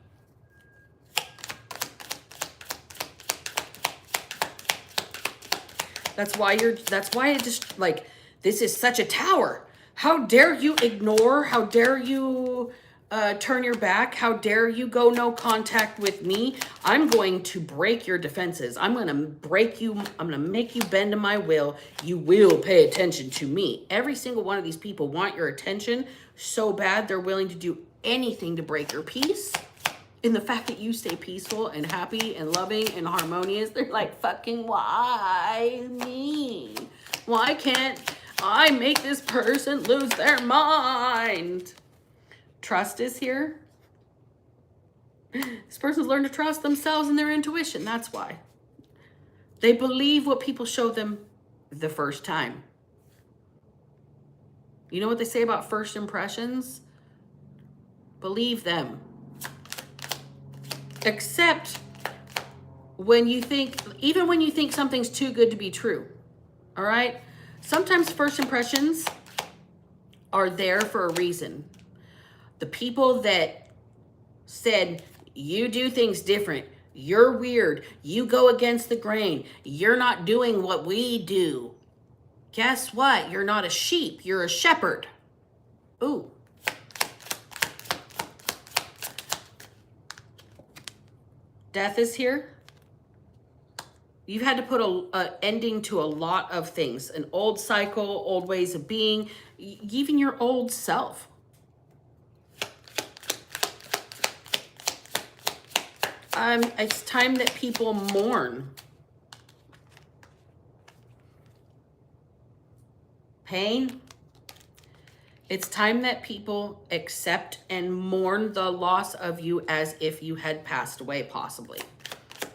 That's why it just, like, this is such a tower. How dare you ignore? How dare you turn your back. How dare you go no contact with me? I'm going to break your defenses. I'm going to break you. I'm going to make you bend to my will. You will pay attention to me. Every single one of these people want your attention so bad they're willing to do anything to break your peace. And the fact that you stay peaceful and happy and loving and harmonious, they're like, fucking why me? Why can't I make this person lose their mind? Trust is here. This person's learned to trust themselves and their intuition. That's why. They believe what people show them the first time. You know what they say about first impressions? Believe them. Except when you think, even when you think something's too good to be true. All right? Sometimes first impressions are there for a reason. The people that said, you do things different, you're weird, you go against the grain, you're not doing what we do. Guess what? You're not a sheep, you're a shepherd. Ooh. Death is here. You've had to put an ending to a lot of things. An old cycle, old ways of being, even your old self. It's time that people mourn. Pain. It's time that people accept and mourn the loss of you as if you had passed away, possibly.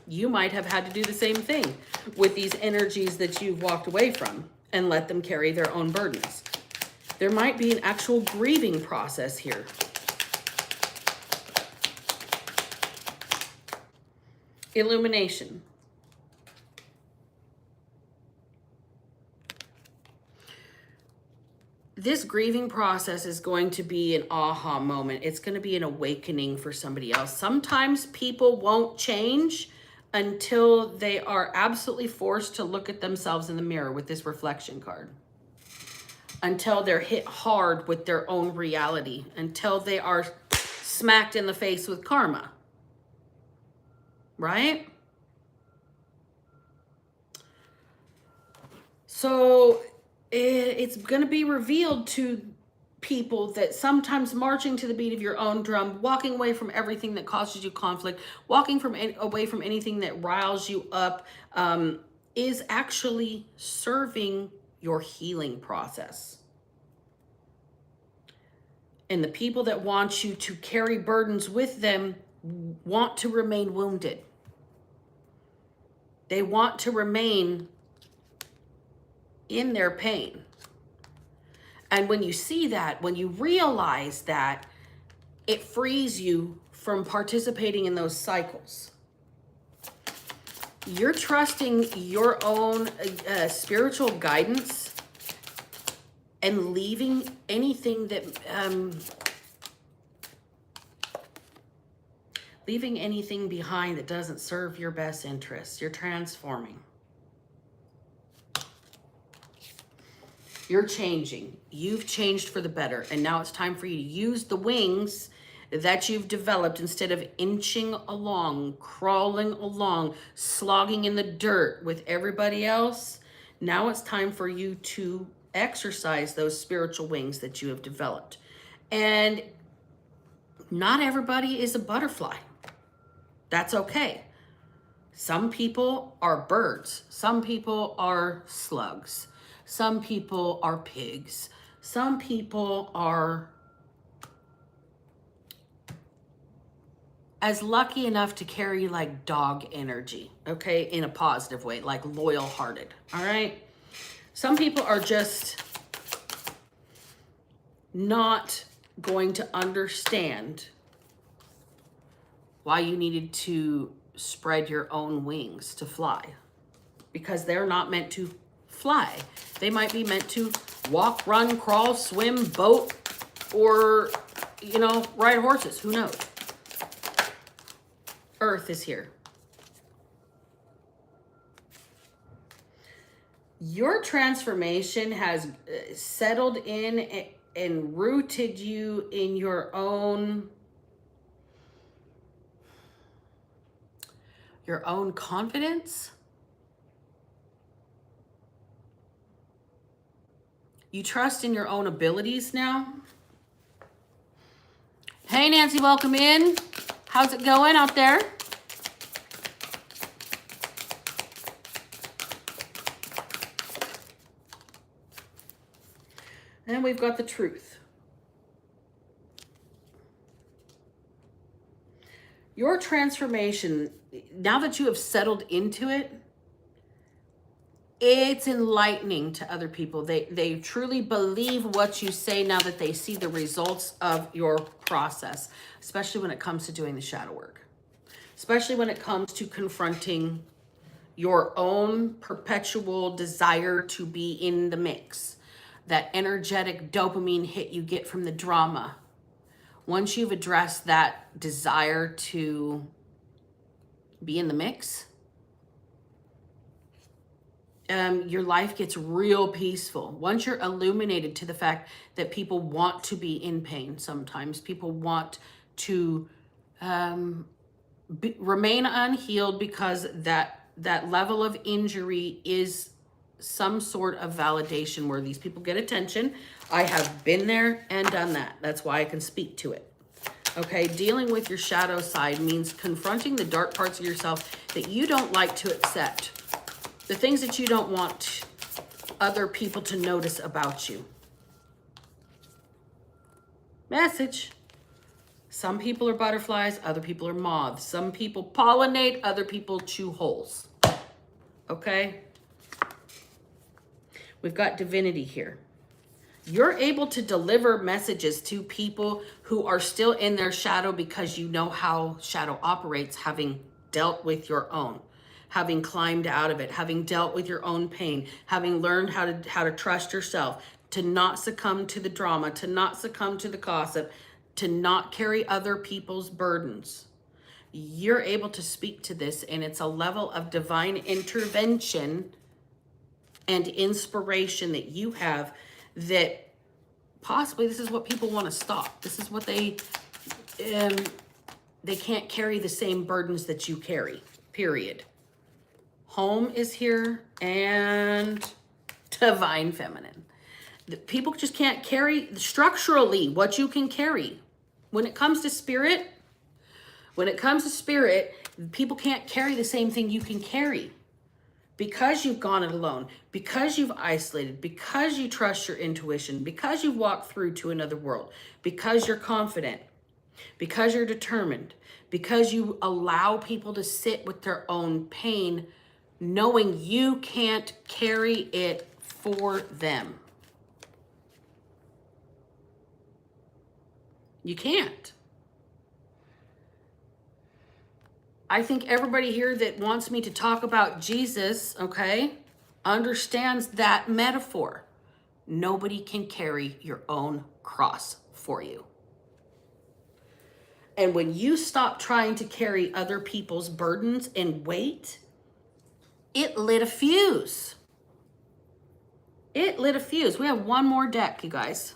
You might have had to do the same thing with these energies that you've walked away from and let them carry their own burdens. There might be an actual grieving process here. Illumination. This grieving process is going to be an aha moment. It's going to be an awakening for somebody else. Sometimes people won't change until they are absolutely forced to look at themselves in the mirror with this reflection card. Until they're hit hard with their own reality. Until they are smacked in the face with karma. Right? So it's going to be revealed to people that sometimes marching to the beat of your own drum, walking away from everything that causes you conflict, walking away from anything that riles you up, is actually serving your healing process. And the people that want you to carry burdens with them want to remain wounded. They want to remain in their pain. And when you see that, when you realize that, it frees you from participating in those cycles. You're trusting your own spiritual guidance and leaving anything that leaving anything behind that doesn't serve your best interests. You're transforming. You're changing. You've changed for the better. And now it's time for you to use the wings that you've developed instead of inching along, crawling along, slogging in the dirt with everybody else. Now it's time for you to exercise those spiritual wings that you have developed. And not everybody is a butterfly. That's okay. Some people are birds. Some people are slugs. Some people are pigs. Some people are as lucky enough to carry like dog energy, okay, in a positive way, like loyal-hearted, all right? Some people are just not going to understand why you needed to spread your own wings to fly, because they're not meant to fly. They might be meant to walk, run, crawl, swim, boat, or, you know, ride horses. Who knows? Earth is here. Your transformation has settled in and rooted you in your own confidence. You trust in your own abilities now. Hey, Nancy, welcome in. How's it going out there? And we've got the truth. Your transformation, now that you have settled into it, it's enlightening to other people. They truly believe what you say now that they see the results of your process, especially when it comes to doing the shadow work, especially when it comes to confronting your own perpetual desire to be in the mix, that energetic dopamine hit you get from the drama. Once you've addressed that desire to be in the mix, your life gets real peaceful. Once you're illuminated to the fact that people want to be in pain, sometimes people want to remain unhealed because that level of injury is some sort of validation where these people get attention. I have been there and done that. That's why I can speak to it. Okay, dealing with your shadow side means confronting the dark parts of yourself that you don't like to accept. The things that you don't want other people to notice about you. Message. Some people are butterflies, other people are moths. Some people pollinate, other people chew holes. Okay? We've got divinity here. You're able to deliver messages to people who are still in their shadow because you know how shadow operates, having dealt with your own, having climbed out of it, having dealt with your own pain, having learned how to trust yourself, to not succumb to the drama, to not succumb to the gossip, to not carry other people's burdens. You're able to speak to this, and it's a level of divine intervention and inspiration that you have that possibly this is what people want to stop. This is what they can't carry the same burdens that you carry, period. Home is here and divine feminine. People just can't carry structurally what you can carry. When it comes to spirit, people can't carry the same thing you can carry. Because you've gone it alone, because you've isolated, because you trust your intuition, because you've walked through to another world, because you're confident, because you're determined, because you allow people to sit with their own pain, knowing you can't carry it for them. You can't. I think everybody here that wants me to talk about Jesus, okay, understands that metaphor. Nobody can carry your own cross for you. And when you stop trying to carry other people's burdens and weight, it lit a fuse. It lit a fuse. We have one more deck, you guys.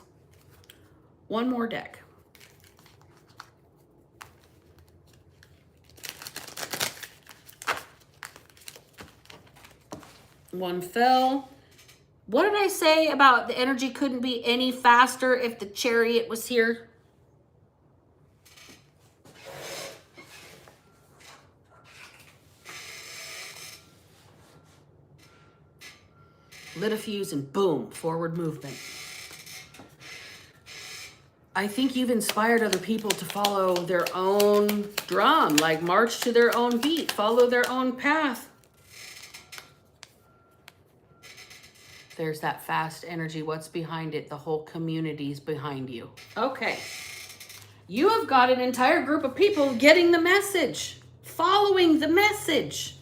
One more deck. One fell. What did I say about the energy couldn't be any faster if the chariot was here? Lit a fuse and boom, forward movement. I think you've inspired other people to follow their own drum, like march to their own beat, follow their own path. There's that fast energy. What's behind it? The whole community's behind you. Okay. You have got an entire group of people getting the message, following the message.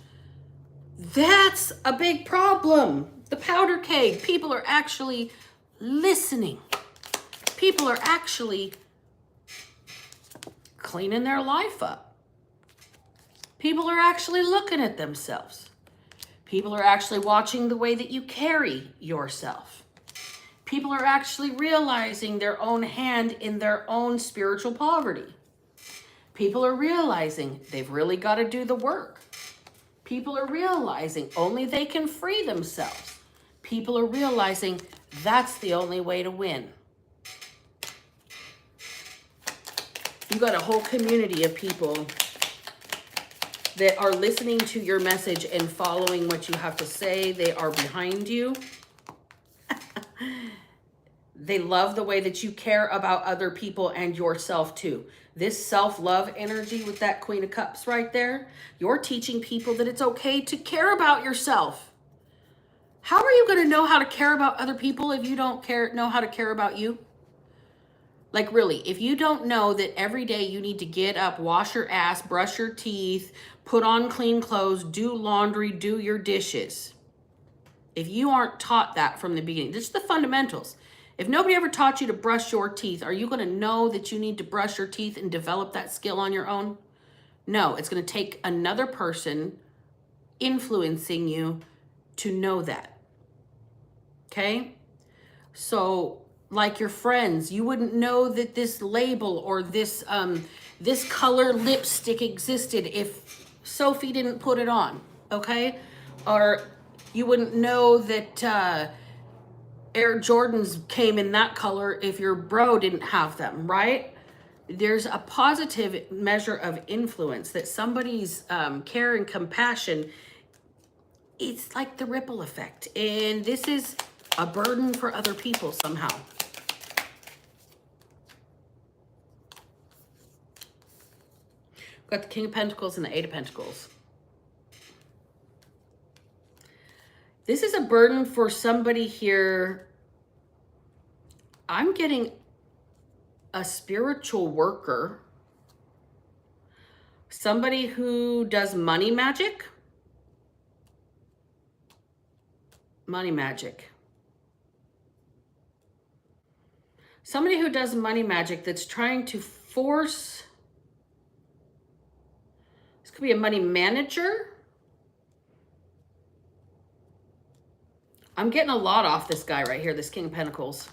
That's a big problem. The powder keg. People are actually listening. People are actually cleaning their life up. People are actually looking at themselves. People are actually watching the way that you carry yourself. People are actually realizing their own hand in their own spiritual poverty. People are realizing they've really got to do the work. People are realizing only they can free themselves. People are realizing that's the only way to win. You got a whole community of people that are listening to your message and following what you have to say. They are behind you. They love the way that you care about other people and yourself too. This self-love energy with that Queen of Cups right there, you're teaching people that it's okay to care about yourself. How are you going to know how to care about other people if you don't know how to care about you? Like really, if you don't know that every day you need to get up, wash your ass, brush your teeth, put on clean clothes, do laundry, do your dishes. If you aren't taught that from the beginning, this is the fundamentals. If nobody ever taught you to brush your teeth, are you going to know that you need to brush your teeth and develop that skill on your own? No, it's going to take another person influencing you to know that. Okay? So, like your friends, you wouldn't know that this label or this color lipstick existed if Sophie didn't put it on, okay? Or you wouldn't know that Air Jordans came in that color if your bro didn't have them, right? There's a positive measure of influence that somebody's care and compassion, it's like the ripple effect. And this is a burden for other people somehow. Got the King of Pentacles and the Eight of Pentacles. This is a burden for somebody here. I'm getting a spiritual worker. Somebody who does money magic. Money magic. Somebody who does money magic that's trying to force. This could be a money manager. I'm getting a lot off this guy right here, this King of Pentacles.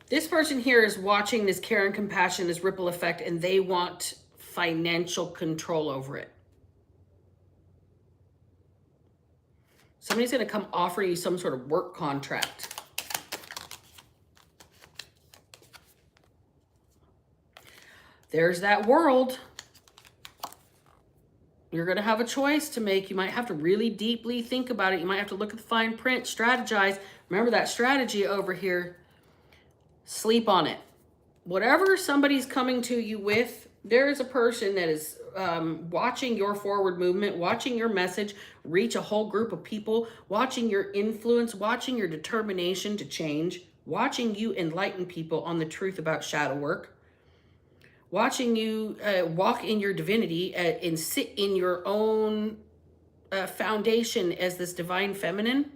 This person here is watching this care and compassion, this ripple effect, and they want financial control over it. Somebody's going to come offer you some sort of work contract. There's that world. You're going to have a choice to make. You might have to really deeply think about it. You might have to look at the fine print, strategize. Remember that strategy over here. Sleep on it. Whatever somebody's coming to you with, there is a person that is watching your forward movement, watching your message reach a whole group of people, watching your influence, watching your determination to change, watching you enlighten people on the truth about shadow work, watching you walk in your divinity and sit in your own foundation as this divine feminine.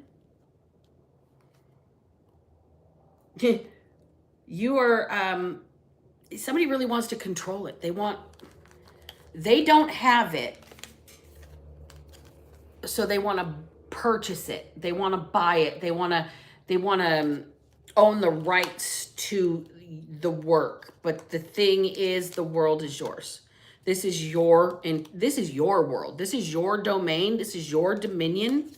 You are, somebody really wants to control it. They don't have it. So they want to purchase it. They want to buy it. They want to own the rights to the work. But the thing is, the world is yours. This is your world. This is your domain. This is your dominion.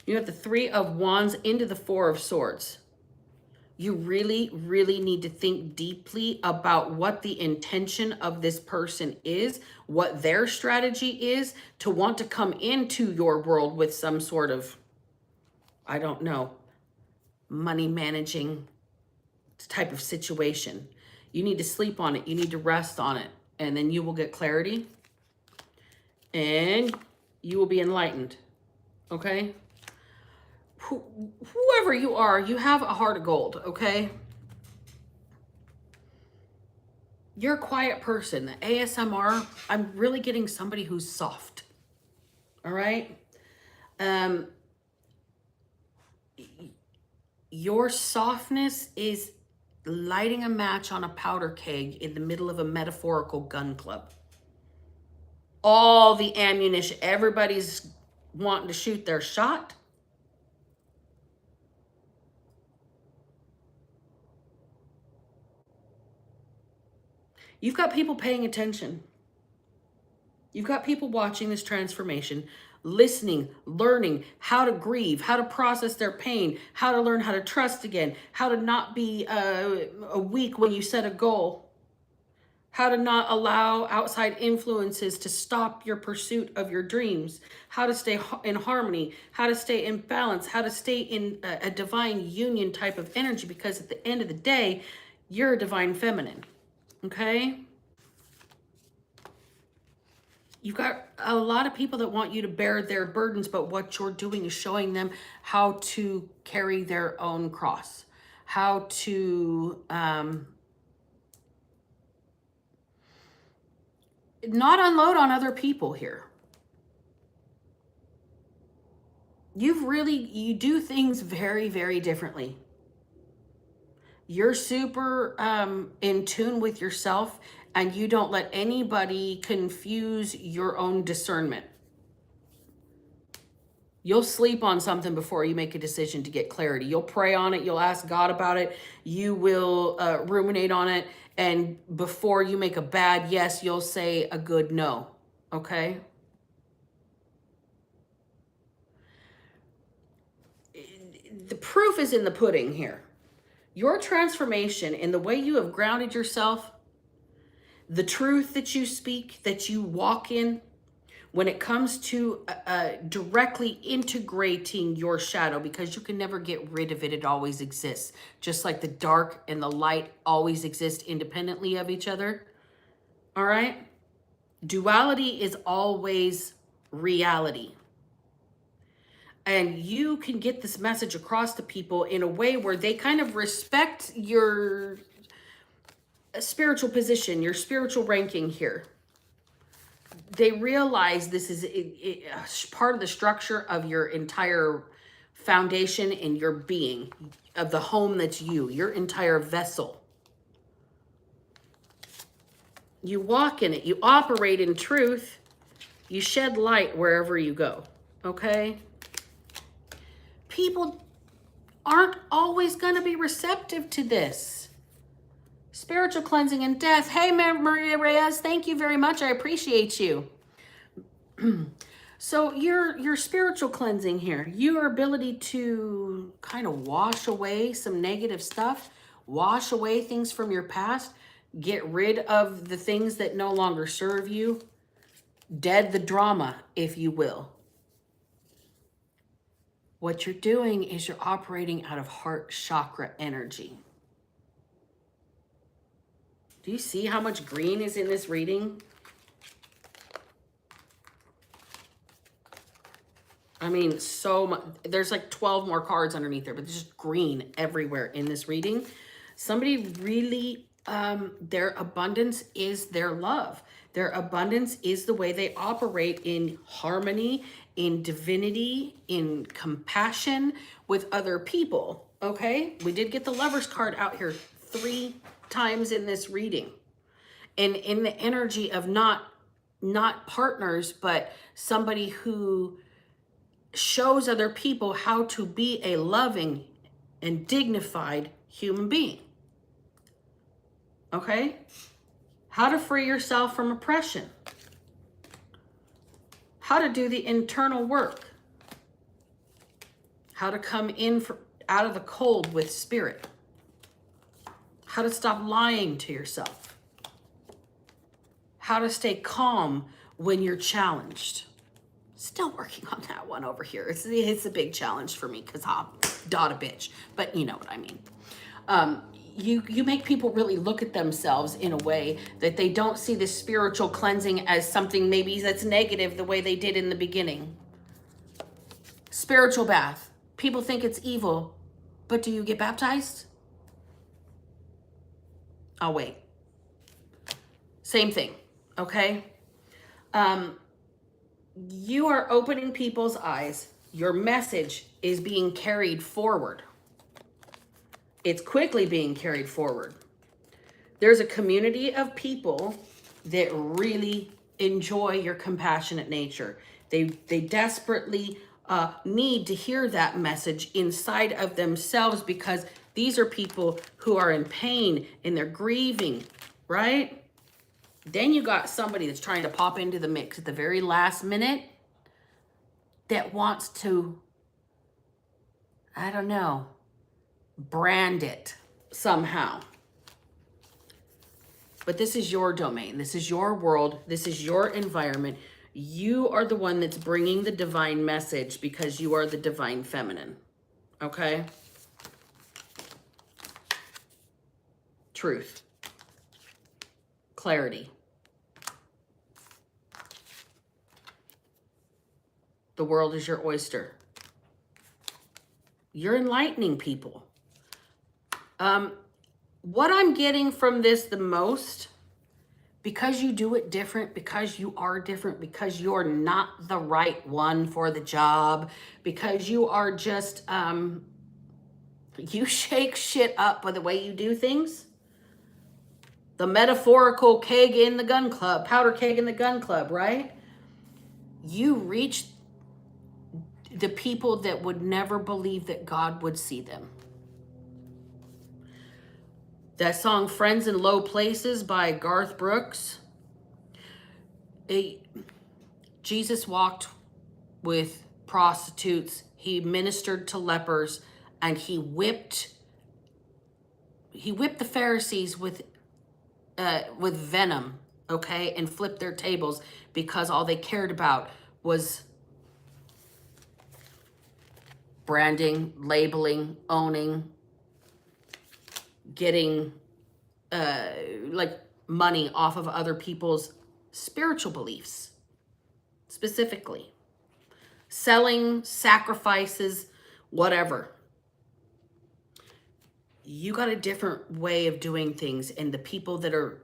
You have the Three of Wands into the Four of Swords. You really, really need to think deeply about what the intention of this person is, what their strategy is to want to come into your world with some sort of, I don't know, money managing type of situation. You need to sleep on it. You need to rest on it. And then you will get clarity. And you will be enlightened. Okay? Whoever you are, you have a heart of gold, okay? You're a quiet person. The ASMR, I'm really getting somebody who's soft. All right? Your softness is lighting a match on a powder keg in the middle of a metaphorical gun club. all the ammunition. Everybody's wanting to shoot their shot. You've got people paying attention. You've got people watching this transformation, listening, learning how to grieve, how to process their pain, how to learn how to trust again, how to not be weak when you set a goal, how to not allow outside influences to stop your pursuit of your dreams, how to stay in harmony, how to stay in balance, how to stay in a divine union type of energy, because at the end of the day, you're a divine feminine, okay? You've got a lot of people that want you to bear their burdens, but what you're doing is showing them how to carry their own cross, how to not unload on other people here. You do things very, very differently. You're super in tune with yourself, and you don't let anybody confuse your own discernment. You'll sleep on something before you make a decision to get clarity. You'll pray on it. You'll ask God about it. You will ruminate on it. And before you make a bad yes, you'll say a good no. Okay? The proof is in the pudding here. Your transformation in the way you have grounded yourself, the truth that you speak, that you walk in, when it comes to directly integrating your shadow, because you can never get rid of it. It always exists. Just like the dark and the light always exist independently of each other. All right? Duality is always reality. And you can get this message across to people in a way where they kind of respect your spiritual position, your spiritual ranking here. They realize this is part of the structure of your entire foundation and your being, of the home that's you, your entire vessel. You walk in it, you operate in truth, you shed light wherever you go, okay? People aren't always going to be receptive to this. Spiritual cleansing and death. Hey, Maria Reyes, thank you very much. I appreciate you. So your spiritual cleansing here, your ability to kind of wash away some negative stuff, wash away things from your past, get rid of the things that no longer serve you, dead the drama, if you will. What you're doing is you're operating out of heart chakra energy. Do you see how much green is in this reading? I mean, so much. There's like 12 more cards underneath there, but there's just green everywhere in this reading. Somebody really, their abundance is their love. Their abundance is the way they operate in harmony, in divinity, in compassion with other people, okay? We did get the Lover's card out here 3 times in this reading. And in the energy of not partners, but somebody who shows other people how to be a loving and dignified human being. Okay? How to free yourself from oppression. How to do the internal work. How to come in out of the cold with spirit. How to stop lying to yourself. How to stay calm when you're challenged. Still working on that one over here. It's a big challenge for me because I'm a bitch, but you know what I mean. You make people really look at themselves in a way that they don't see this spiritual cleansing as something maybe that's negative the way they did in the beginning. Spiritual bath. People think it's evil, but do you get baptized? I'll wait. Same thing, okay? You are opening people's eyes. Your message is being carried forward. It's quickly being carried forward. There's a community of people that really enjoy your compassionate nature. They desperately need to hear that message inside of themselves, because these are people who are in pain and they're grieving, right? Then you got somebody that's trying to pop into the mix at the very last minute that wants to, I don't know, brand it somehow. But this is your domain. This is your world. This is your environment. You are the one that's bringing the divine message because you are the divine feminine. Okay? Truth. Clarity. The world is your oyster. You're enlightening people. What I'm getting from this the most, because you do it different, because you are different, because you're not the right one for the job, because you are just, you shake shit up by the way you do things. The metaphorical keg in the gun club, powder keg in the gun club, right? You reach the people that would never believe that God would see them. That song, Friends in Low Places by Garth Brooks. Jesus walked with prostitutes. He ministered to lepers, and he whipped the Pharisees with venom, okay, and flipped their tables because all they cared about was branding, labeling, owning, getting like money off of other people's spiritual beliefs, specifically selling, sacrifices, whatever. You got a different way of doing things, and the people that are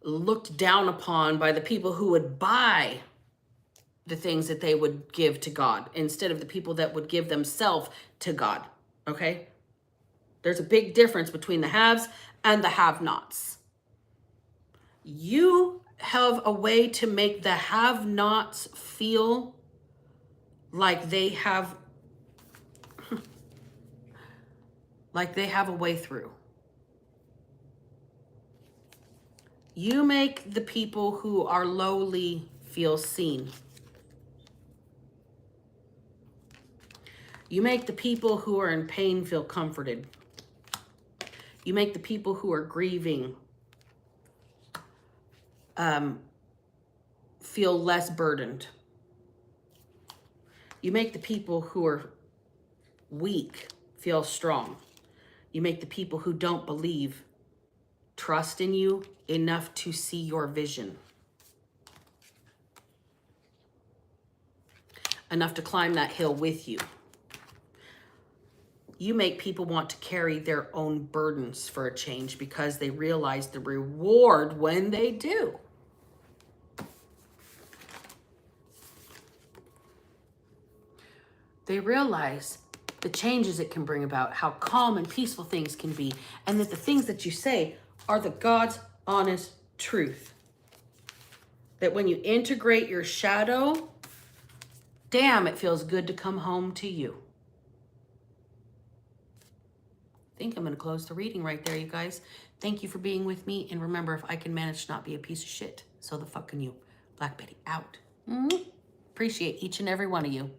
looked down upon by the people who would buy the things that they would give to God instead of the people that would give themselves to God, okay? There's a big difference between the haves and the have-nots. You have a way to make the have-nots feel like they have a way through. You make the people who are lowly feel seen. You make the people who are in pain feel comforted. You make the people who are grieving feel less burdened. You make the people who are weak feel strong. You make the people who don't believe trust in you enough to see your vision. Enough to climb that hill with you. You make people want to carry their own burdens for a change because they realize the reward when they do. They realize the changes it can bring about, how calm and peaceful things can be, and that the things that you say are the God's honest truth. That when you integrate your shadow, damn, it feels good to come home to you. I think I'm going to close the reading right there, you guys. Thank you for being with me. And remember, if I can manage to not be a piece of shit, so the fuck can you. Black Betty out. Appreciate each and every one of you.